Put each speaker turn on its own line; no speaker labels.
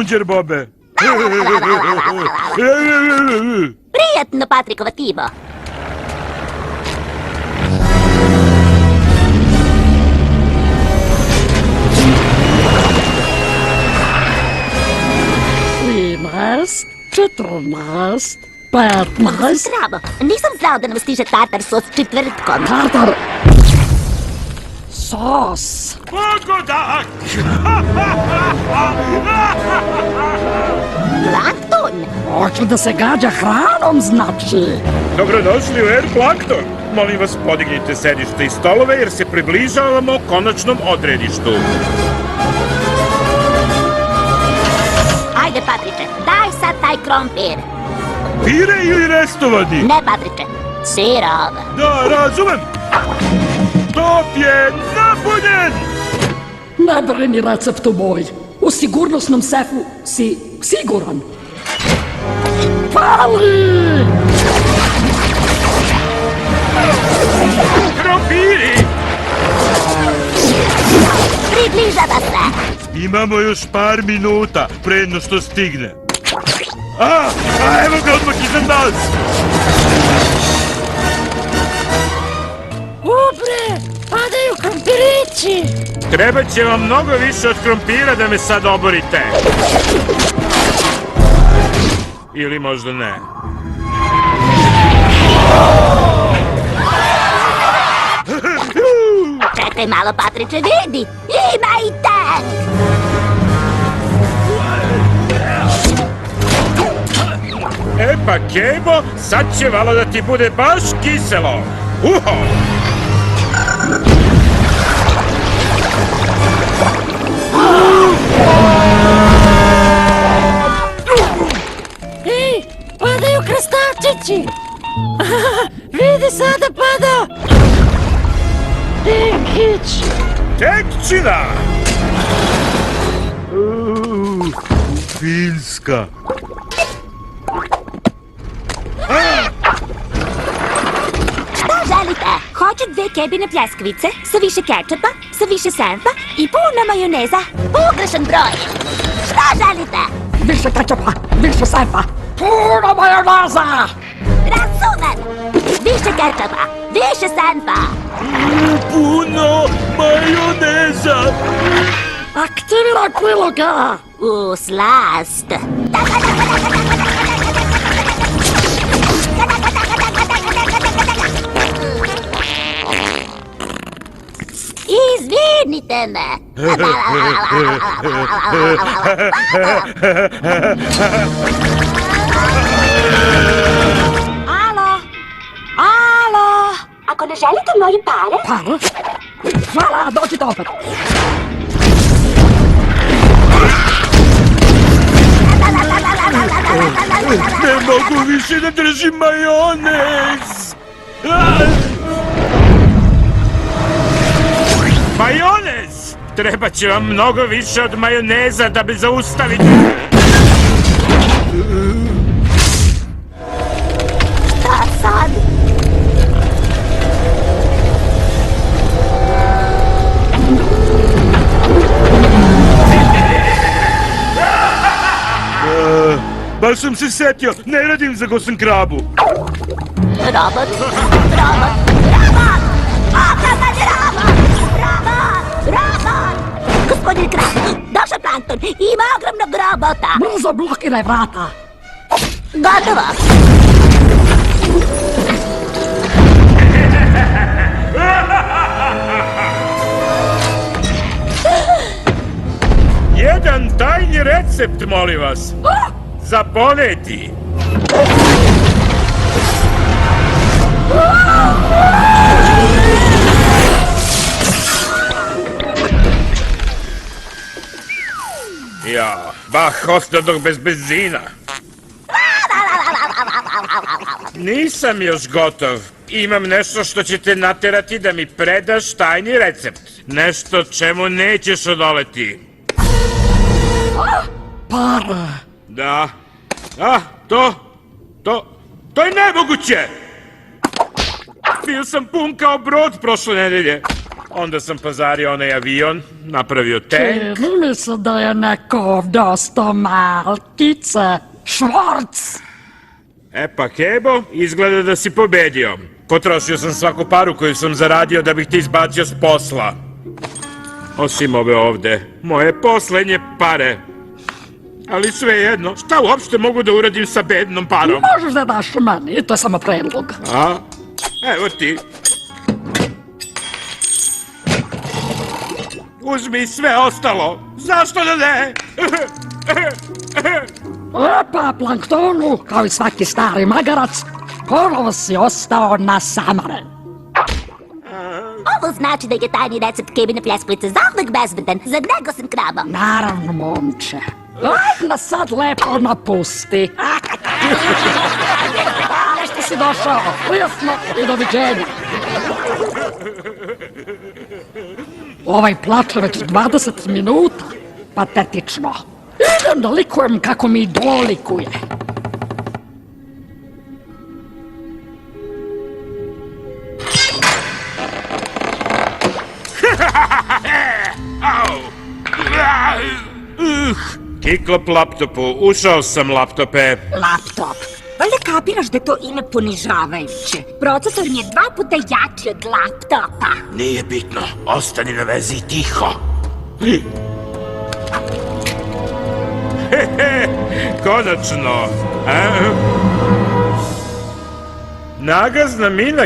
Sunđer Bobe.
Prijatno, Patrikova Tibo.
Trinaest, 14, 15...
Bravo, nisam znao da nam stiže tartar sos četvrtkom.
Tartar... sos...
Pogodak!
Plankton!
Hoće da se gađa hranom, znači.
Dobrodošli u Air Plankton. Molim vas, podignite sedište i stolove jer se približavamo konačnom odredištu.
Ajde, Patriče, daj sad taj krompir.
Pire ili restovani?
Ne, Patriče, sirov.
Da, razumem. Top je napunjen!
Ne brini receptu moj. U sigurnosnom sefu si siguran. Fali!
Krompiri!
Približava se.
Imamo još par minuta pre no što stigne. Evo ga odmah iza nas!
Ubre, padaju krompirići!
Treba će vam mnogo više od krompira da me sad oborite. Ili možda ne.
Čekaj malo, Patriče, vidi! Ima i tank!
E pa, Kebo, sad će malo da ti bude baš kiselo. Uho!
Ej, padaju krastavčići! Vidi sada pada! Tekić!
Tekčina! Finska.
Šta želite? Hoću 2 kebine pljeskavice, sa više kečapa, sa više senfa i puno majoneza. Pogrešan broj. Šta želite?
Više kečapa, više senfa, puno majoneza!
Razumem. Više kečapa, više senfa.
Puno majoneza.
Aktiviraj priloga!
Slast. Izvinite me. Alo? Alo? Ako ne želite moje pare...
Pare? Hvala, dođite opet.
Ne mogu više da držim majonez. Majonez! Treba će vam mnogo više od majoneza da bi zaustavite.
Šta sad?
Baš sam se setio, ne radim za gosan krabu.
Robot! Robot! Robot! Opravdan je robot! Robot! Robot! Gospodin Krab, došao Plankton i ima ogromnog robota!
Brzo blokiraj vrata!
Gotovo!
Jedan tajni recept, molim vas. Za poleti. Ja, bah, ostadoh bez benzina. Nisam još gotov. Imam nešto što će te naterati da mi predaš tajni recept. Nešto čemu nećeš odoleti.
Para!
Da. To je nemoguće! Bio sam pun kao brod prošle nedelje. Onda sam pazario onaj avion, napravio tank.
Čini mi se da je neko ovdje ostao malkice. Švorc!
E pa Kebo, izgleda da si pobedio. Potrošio sam svaku paru koju sam zaradio da bih te izbacio s posla. Osim ove ovde, moje poslednje pare. Ali svejedno, šta uopšte mogu da uradim sa bednom parom?
Možeš da daš meni, to je samo predlog.
A? Evo ti. Uzmi sve ostalo. Zašto da ne?
Epa, planktonu, kao i svaki stari magarac, ponovo si ostao nasamaren.
Ovo znači da je tajni recept kebine pljeskavice zauvek bezbedan. Zagrego sam krabom.
Naravno, momče. Ajde nas sad lepo napusti. Nešto si došao, prijatno i doviđenja. Ovaj plače već 20 minuta. Patetično. Idem da likujem kako mi dolikuje.
Kiklop laptopu, ušao sam laptope.
Laptop. Valjda kapiraš da je to ime ponižavajuće. Procesor mi je 2 puta jači od laptopa.
Nije bitno, ostani na vezi i tiho. Konačno. Nagazna mina